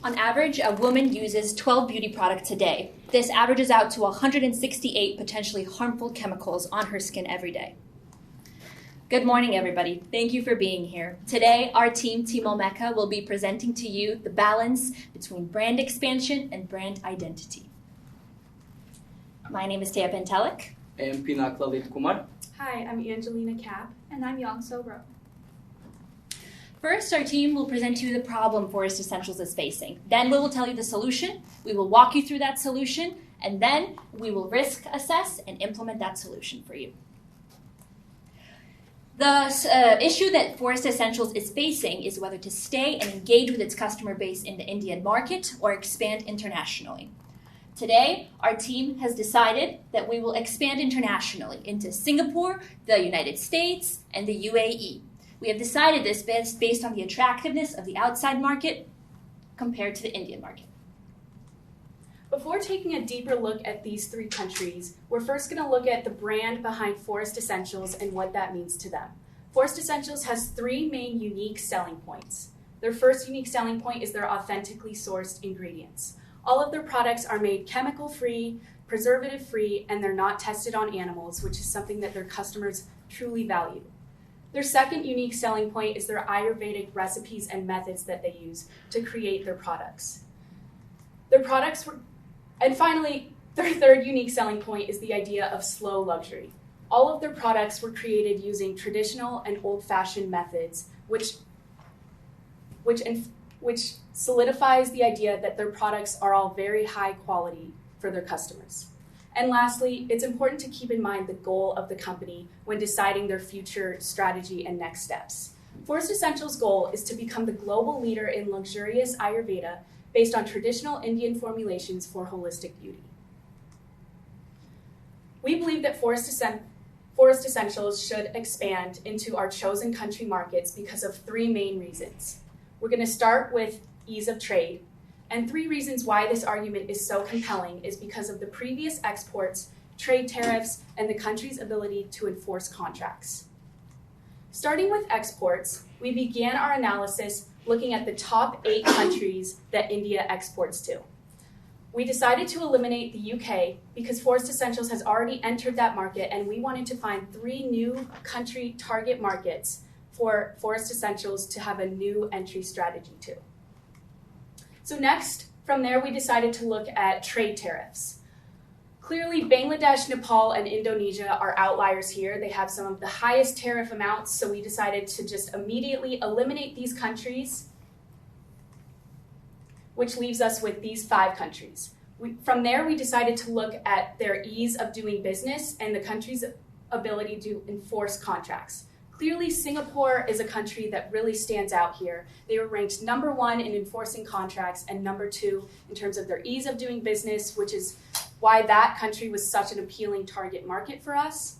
On average, a woman uses 12 beauty products a day. This averages out to 168 potentially harmful chemicals on her skin every day. Good morning, everybody. Thank you for being here. Today, our team, Team OLMECA, will be presenting to you the balance between brand expansion and brand identity. My name is Tea Pentelik. I am Pinak Lalit Kumar. Hi, I'm Angelina Kapp. And I'm Yang Sobro. First, our team will present to you the problem Forest Essentials is facing. Then we will tell you the solution, we will walk you through that solution, and then we will risk assess and implement that solution for you. The issue that Forest Essentials is facing is whether to stay and engage with its customer base in the Indian market or expand internationally. Today, our team has decided that we will expand internationally into Singapore, the United States, and the UAE. We have decided this based on the attractiveness of the outside market compared to the Indian market. Before taking a deeper look at these three countries, we're first going to look at the brand behind Forest Essentials and what that means to them. Forest Essentials has three main unique selling points. Their first unique selling point is their authentically sourced ingredients. All of their products are made chemical-free, preservative-free, and they're not tested on animals, which is something that their customers truly value. Their second unique selling point is their Ayurvedic recipes and methods that they use to create their products. And finally, their third unique selling point is the idea of slow luxury. All of their products were created using traditional and old-fashioned methods, which solidifies the idea that their products are all very high quality for their customers. And lastly, it's important to keep in mind the goal of the company when deciding their future strategy and next steps. Forest Essentials' goal is to become the global leader in luxurious Ayurveda based on traditional Indian formulations for holistic beauty. We believe that Forest Essentials should expand into our chosen country markets because of three main reasons. We're going to start with ease of trade. And three reasons why this argument is so compelling is because of the previous exports, trade tariffs, and the country's ability to enforce contracts. Starting with exports, we began our analysis looking at the top 8 countries that India exports to. We decided to eliminate the UK because Forest Essentials has already entered that market, and we wanted to find 3 new country target markets for Forest Essentials to have a new entry strategy to. So next, from there, we decided to look at trade tariffs. Clearly, Bangladesh, Nepal, and Indonesia are outliers here. They have some of the highest tariff amounts, so we decided to just immediately eliminate these countries, which leaves us with these 5 countries. From there, we decided to look at their ease of doing business and the country's ability to enforce contracts. Clearly, Singapore is a country that really stands out here. They were ranked number 1 in enforcing contracts and number 2 in terms of their ease of doing business, which is why that country was such an appealing target market for us.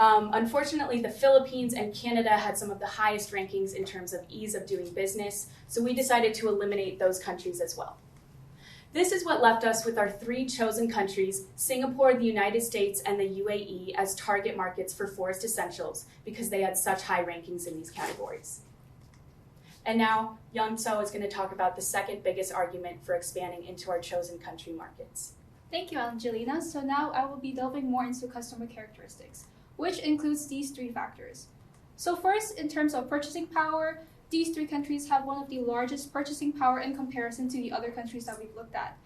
Unfortunately, the Philippines and Canada had some of the highest rankings in terms of ease of doing business, so we decided to eliminate those countries as well. This is what left us with our 3 chosen countries, Singapore, the United States, and the UAE, as target markets for Forest Essentials because they had such high rankings in these categories. And now, Yang So is going to talk about the second biggest argument for expanding into our chosen country markets. Thank you, Angelina. So now I will be delving more into customer characteristics, which includes these 3 factors. So first, in terms of purchasing power, these 3 countries have one of the largest purchasing power in comparison to the other countries that we've looked at.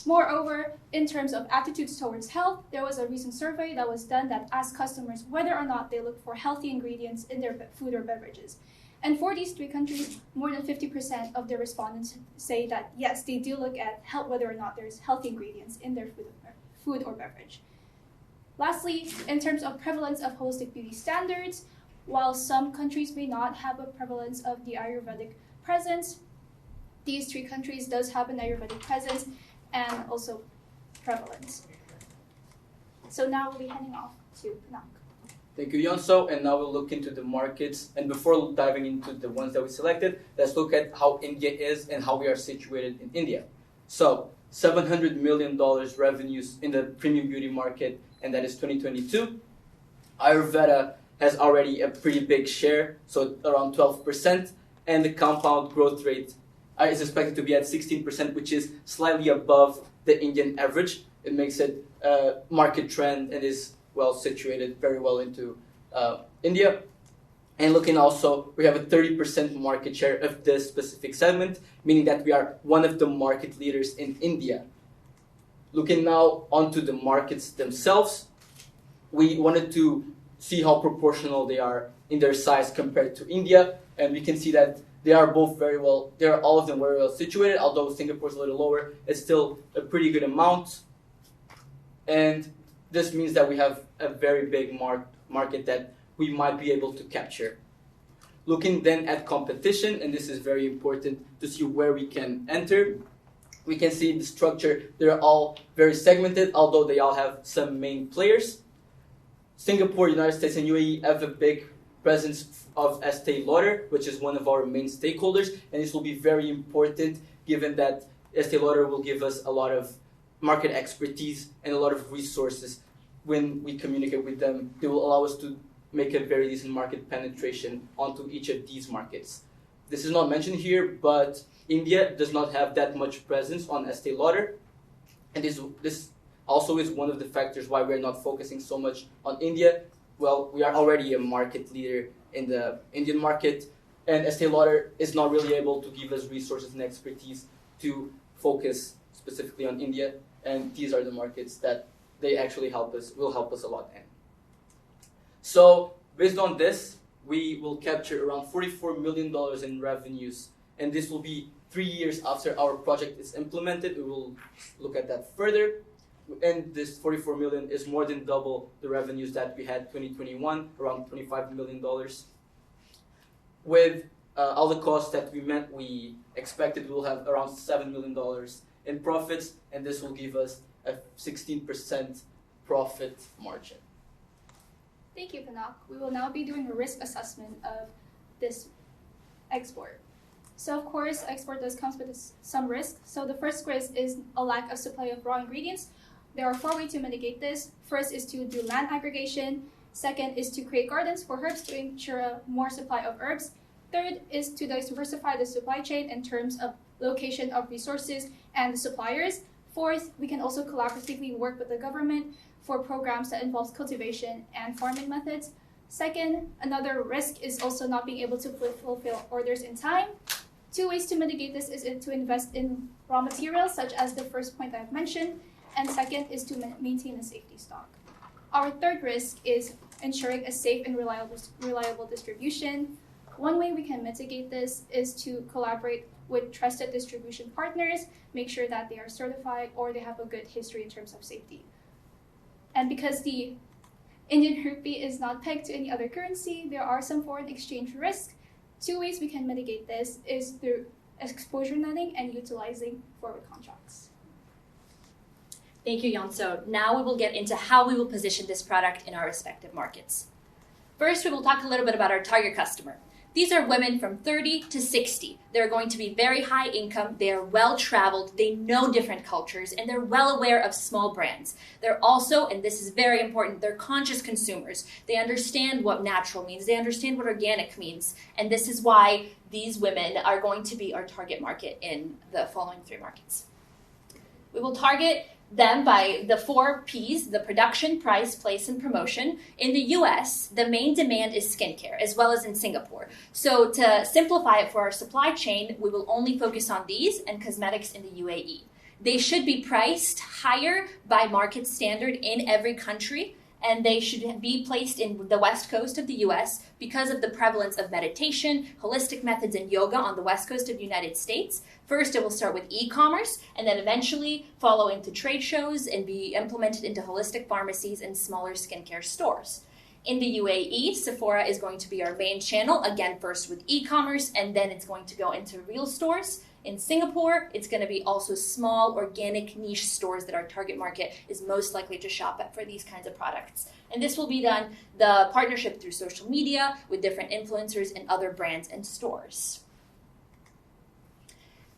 Moreover, in terms of attitudes towards health, there was a recent survey that was done that asked customers whether or not they look for healthy ingredients in their food or beverages. And for these 3 countries, more than 50% of the respondents say that yes, they do look at whether or not there's healthy ingredients in their food or beverage. Lastly, in terms of prevalence of holistic beauty standards, while some countries may not have a prevalence of the Ayurvedic presence, these 3 countries does have an Ayurvedic presence and also prevalence. So now we'll be handing off to Pinak. Thank you, Yonso. And now we'll look into the markets. And before diving into the ones that we selected, let's look at how India is and how we are situated in India. So, $700 million revenues in the premium beauty market, and that is 2022. Ayurveda has already a pretty big share, so around 12%, and the compound growth rate is expected to be at 16%, which is slightly above the Indian average. It makes it a market trend and is well situated very well into India. And looking also, we have a 30% market share of this specific segment, meaning that we are one of the market leaders in India. Looking now onto the markets themselves, we wanted to see how proportional they are in their size compared to India, and we can see that they are both all of them very well situated, although Singapore is a little lower. It's still a pretty good amount, and this means that we have a very big market that we might be able to capture. Looking then at competition, and this is very important to see where we can enter, we can see the structure. They're all very segmented, although they all have some main players. Singapore, United States, and UAE have a big presence of Estée Lauder, which is one of our main stakeholders, and this will be very important given that Estée Lauder will give us a lot of market expertise and a lot of resources. When we communicate with them, they will allow us to make a very decent market penetration onto each of these markets. This is not mentioned here, but India does not have that much presence on Estée Lauder, and this also is one of the factors why we're not focusing so much on India. Well, we are already a market leader in the Indian market, and Estée Lauder is not really able to give us resources and expertise to focus specifically on India, and these are the markets that they actually will help us a lot in. So based on this, we will capture around $44 million in revenues, and this will be 3 years after our project is implemented. We will look at that further, and this $44 million is more than double the revenues that we had 2021, around $25 million. With all the costs that we expected, we'll have around $7 million in profits, and this will give us a 16% profit margin. Thank you, Panak. We will now be doing a risk assessment of this export. So of course, export does come with some risk. So the first risk is a lack of supply of raw ingredients. There are 4 ways to mitigate this. First is to do land aggregation. Second is to create gardens for herbs to ensure more supply of herbs. Third is to diversify the supply chain in terms of location of resources and the suppliers. Fourth, we can also collaboratively work with the government for programs that involves cultivation and farming methods. Second, another risk is also not being able to fulfill orders in time. 2 ways to mitigate this is to invest in raw materials, such as the first point I've mentioned, and second is to maintain a safety stock. Our third risk is ensuring a safe and reliable distribution. One way we can mitigate this is to collaborate with trusted distribution partners, make sure that they are certified or they have a good history in terms of safety. And because the Indian rupee is not pegged to any other currency, there are some foreign exchange risks. 2 ways we can mitigate this is through exposure netting and utilizing forward contracts. Thank you, Yonso. Now we will get into how we will position this product in our respective markets. First, we will talk a little bit about our target customer. These are women from 30 to 60. They're going to be very high income, they are well-traveled, they know different cultures, and they're well aware of small brands. They're also, and this is very important, they're conscious consumers. They understand what natural means, they understand what organic means, and this is why these women are going to be our target market in the following 3 markets. We will target them by the 4 Ps, the production, price, place, and promotion. In the US, the main demand is skincare, as well as in Singapore. So to simplify it for our supply chain, we will only focus on these and cosmetics in the UAE. They should be priced higher by market standard in every country, and they should be placed in the west coast of the US because of the prevalence of meditation, holistic methods, and yoga on the west coast of the United States. First, it will start with e-commerce, and then eventually follow into trade shows and be implemented into holistic pharmacies and smaller skincare stores. In the UAE, Sephora is going to be our main channel, again, first with e-commerce, and then it's going to go into real stores. In Singapore, it's going to be also small, organic, niche stores that our target market is most likely to shop at for these kinds of products. And this will be done, the partnership through social media with different influencers and other brands and stores.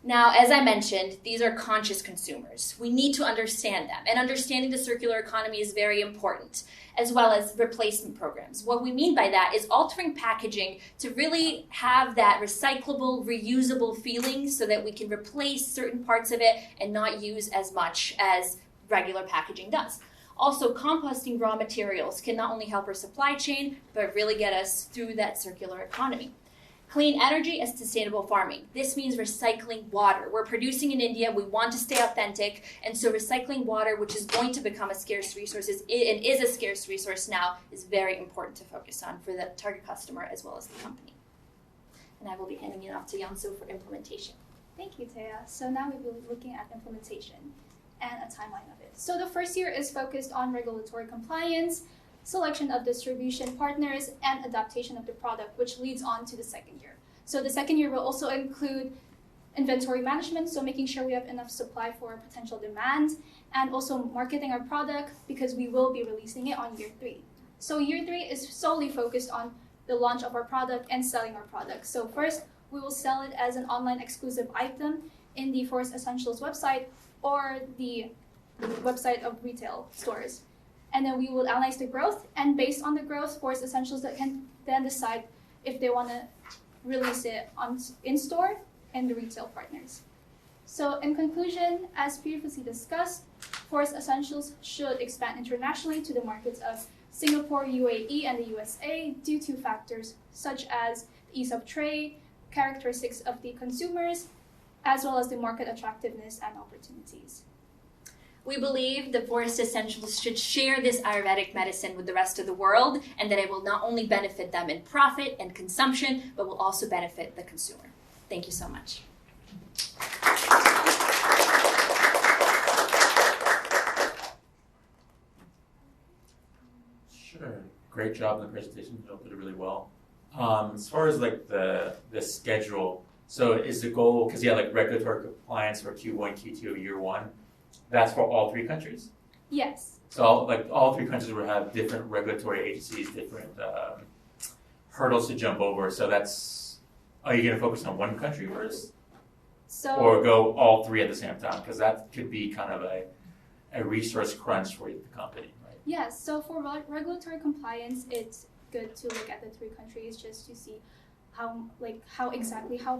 Now, as I mentioned, these are conscious consumers. We need to understand them, and understanding the circular economy is very important, as well as replacement programs. What we mean by that is altering packaging to really have that recyclable, reusable feeling so that we can replace certain parts of it and not use as much as regular packaging does. Also, composting raw materials can not only help our supply chain, but really get us through that circular economy. Clean energy and sustainable farming. This means recycling water. We're producing in India. We want to stay authentic. And so recycling water, which is going to become a scarce resource, and is a scarce resource now, is very important to focus on for the target customer as well as the company. And I will be handing it off to Yansu for implementation. Thank you, Thea. So now we will be looking at implementation and a timeline of it. So the first year is focused on regulatory compliance, selection of distribution partners, and adaptation of the product, which leads on to the second year. So the second year will also include inventory management, so making sure we have enough supply for potential demand, and also marketing our product because we will be releasing it on year 3. So year 3 is solely focused on the launch of our product and selling our product. So first, we will sell it as an online exclusive item in the Forest Essentials website or the website of retail stores. And then we will analyze the growth, and based on the growth, Forest Essentials that can then decide if they want to release it in store and the retail partners. So in conclusion, as previously discussed, Forest Essentials should expand internationally to the markets of Singapore, UAE, and the USA due to factors such as ease of trade, characteristics of the consumers, as well as the market attractiveness and opportunities. We believe the Forest Essentials should share this Ayurvedic medicine with the rest of the world, and that it will not only benefit them in profit and consumption, but will also benefit the consumer. Thank you so much. Sure. Great job in the presentation. You did it really well. As far as like the schedule, so is the goal, because you have like regulatory compliance for Q1, Q2 of year 1, that's for all 3 countries? Yes. So all 3 countries will have different regulatory agencies, different hurdles to jump over. So are you going to focus on one country first? Or go all 3 at the same time? Because that could be kind of a resource crunch for the company, right? Yes, so for regulatory compliance, it's good to look at the 3 countries just to see how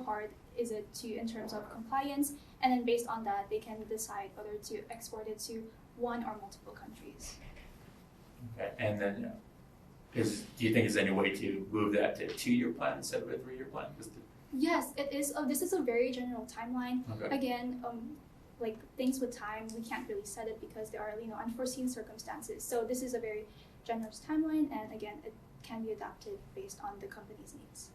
hard is it in terms of compliance, and then based on that, they can decide whether to export it to one or multiple countries. Okay, and then do you think there's any way to move that to a 2-year plan instead of a 3-year plan? Yes, it is. This is a very general timeline. Okay. Again, like things with time, we can't really set it because there are unforeseen circumstances. So this is a very generous timeline, and again, it can be adapted based on the company's needs.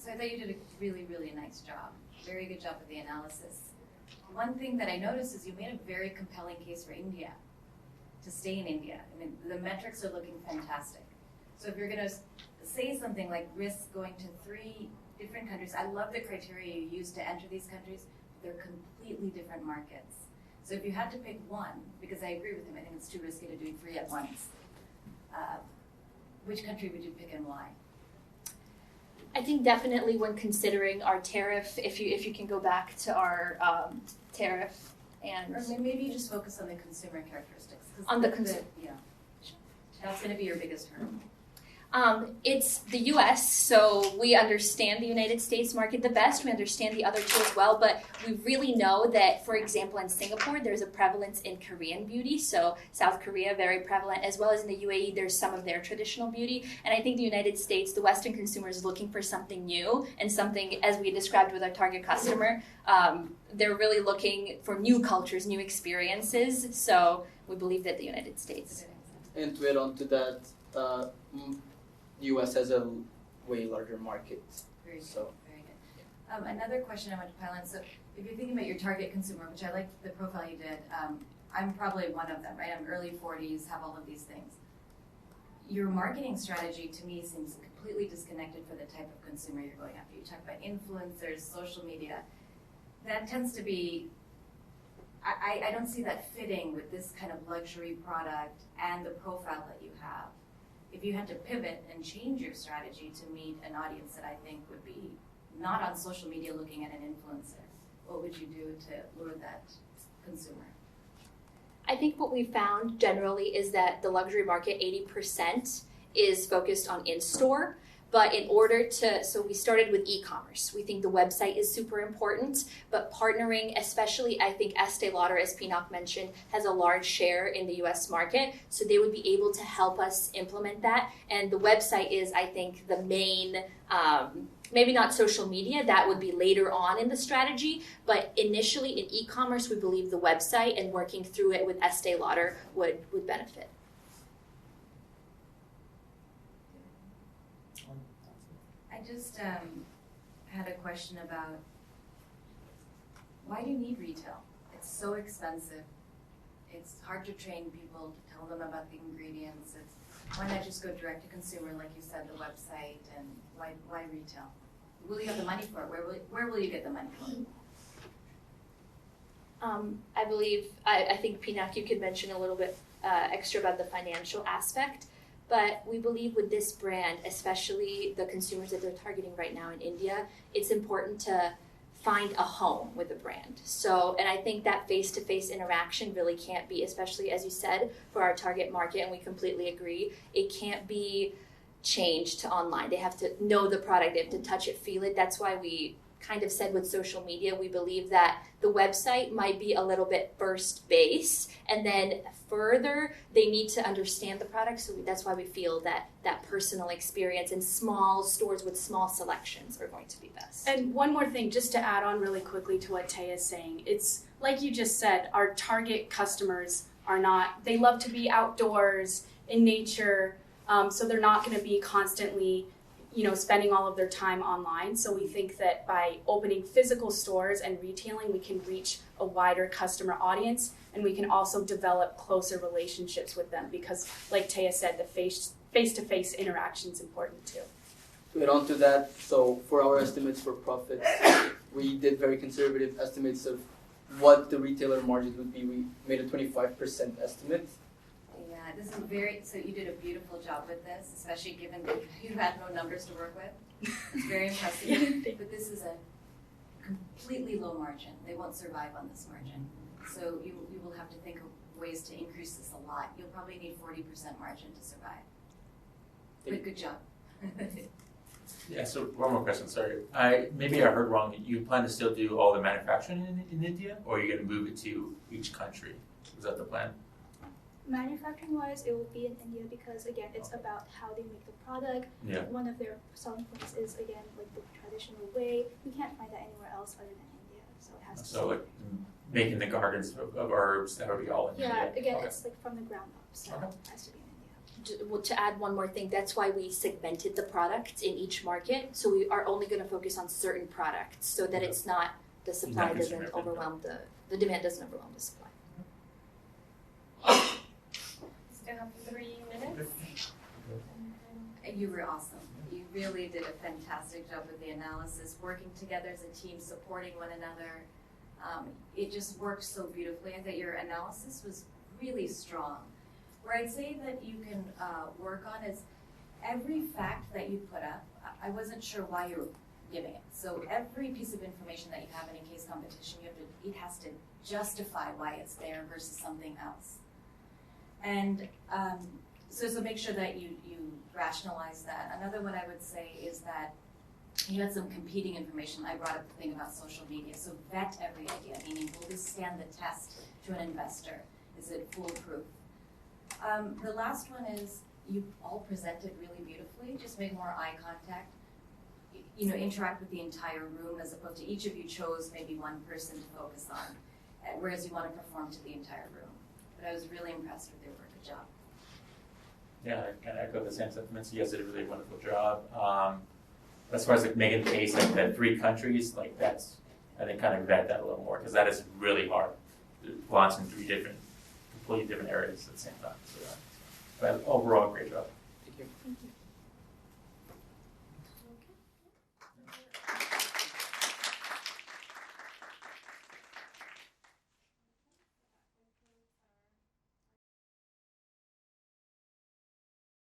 So I thought you did a really, really nice job. Very good job with the analysis. One thing that I noticed is you made a very compelling case for India, to stay in India. I mean, the metrics are looking fantastic. So if you're going to say something like risk going to 3 different countries, I love the criteria you use to enter these countries, but they're completely different markets. So if you had to pick one, because I agree with him, I think it's too risky to do 3 at once, which country would you pick and why? I think definitely when considering our tariff, if you can go back to our tariff and... Or maybe you just focus on the consumer characteristics. On the consumer. Yeah. That's going to be your biggest hurdle. It's the U.S., so we understand the United States market the best. We understand the other 2 as well, but we really know that, for example, in Singapore, there's a prevalence in Korean beauty, so South Korea, very prevalent, as well as in the UAE, there's some of their traditional beauty. And I think the United States, the Western consumer is looking for something new and something, as we described with our target customer, they're really looking for new cultures, new experiences, so we believe that the United States. And to add on to that, U.S. has a way larger market. Very good. Very good. Another question I want to pile in. So if you're thinking about your target consumer, which I liked the profile you did, I'm probably one of them, right? I'm early 40s, have all of these things. Your marketing strategy to me seems completely disconnected for the type of consumer you're going after. You talk about influencers, social media. That tends to be, I don't see that fitting with this kind of luxury product and the profile that you have. If you had to pivot and change your strategy to meet an audience that I think would be not on social media looking at an influencer, what would you do to lure that consumer? I think what we found generally is that the luxury market, 80% is focused on in-store. But in order to, so we started with e-commerce. We think the website is super important, but partnering, especially I think Estee Lauder, as Pinok mentioned, has a large share in the US market. So they would be able to help us implement that. And the website is, I think, the main, maybe not social media, that would be later on in the strategy. But initially in e-commerce, we believe the website and working through it with Estee Lauder would benefit. I just had a question about why do you need retail? It's so expensive. It's hard to train people to tell them about the ingredients. Why not just go direct to consumer, like you said, the website, and why retail? Will you have the money for it? Where will you get the money for it? I believe, I think Pinok, you could mention a little bit extra about the financial aspect. But we believe with this brand, especially the consumers that they're targeting right now in India, it's important to find a home with the brand. So, and I think that face-to-face interaction really can't be, especially as you said, for our target market, and we completely agree, it can't be changed to online. They have to know the product, they have to touch it, feel it. That's why we kind of said with social media, we believe that the website might be a little bit first base, and then further, they need to understand the product. So that's why we feel that that personal experience in small stores with small selections are going to be best. And one more thing, just to add on really quickly to what Tay is saying, it's like you just said, our target customers are not, they love to be outdoors, in nature, so they're not going to be constantly spending all of their time online. So we think that by opening physical stores and retailing, we can reach a wider customer audience, and we can also develop closer relationships with them because, like Taya said, the face-to-face interaction is important too. To add on to that, so for our estimates for profits, we did very conservative estimates of what the retailer margin would be. We made a 25% estimate. This is so you did a beautiful job with this, especially given that you had no numbers to work with. It's very impressive. But this is a completely low margin. They won't survive on this margin. So you will have to think of ways to increase this a lot. You'll probably need 40% margin to survive. But good job. Yeah, so one more question, sorry. Maybe I heard wrong. You plan to still do all the manufacturing in India, or are you going to move it to each country? Is that the plan? Manufacturing-wise, it will be in India because, again, it's about how they make the product. Yeah. One of their selling points is, again, like the traditional way. You can't find that anywhere else other than India, so it has to So, like, making the gardens of herbs, that would be all in India? Yeah, again, Okay. it's like from the ground up, so Okay. it has to be in India. Well, to add one more thing, that's why we segmented the products in each market. So we are only going to focus on certain products so that it's not, the supply doesn't overwhelm the demand doesn't overwhelm the supply. Still have 3 minutes. You were awesome. You really did a fantastic job with the analysis, working together as a team, supporting one another. It just worked so beautifully. I thought your analysis was really strong. Where I'd say that you can work on is every fact that you put up, I wasn't sure why you were giving it. So every piece of information that you have in a case competition, it has to justify why it's there versus something else. And so make sure that you rationalize that. Another one I would say is that you had some competing information. I brought up the thing about social media. So vet every idea, meaning will this stand the test to an investor? Is it foolproof? The last one is you all presented really beautifully. Just make more eye contact. Interact with the entire room as opposed to each of you chose maybe one person to focus on, whereas you want to perform to the entire room. But I was really impressed with their work. Good job. Yeah, I kind of echo the same sentiments. You guys did a really wonderful job. As far as like making the case, like the 3 countries, like that's, I think kind of vet that a little more because that is really hard to launch in 3 completely different areas at the same time. So, but overall, great job.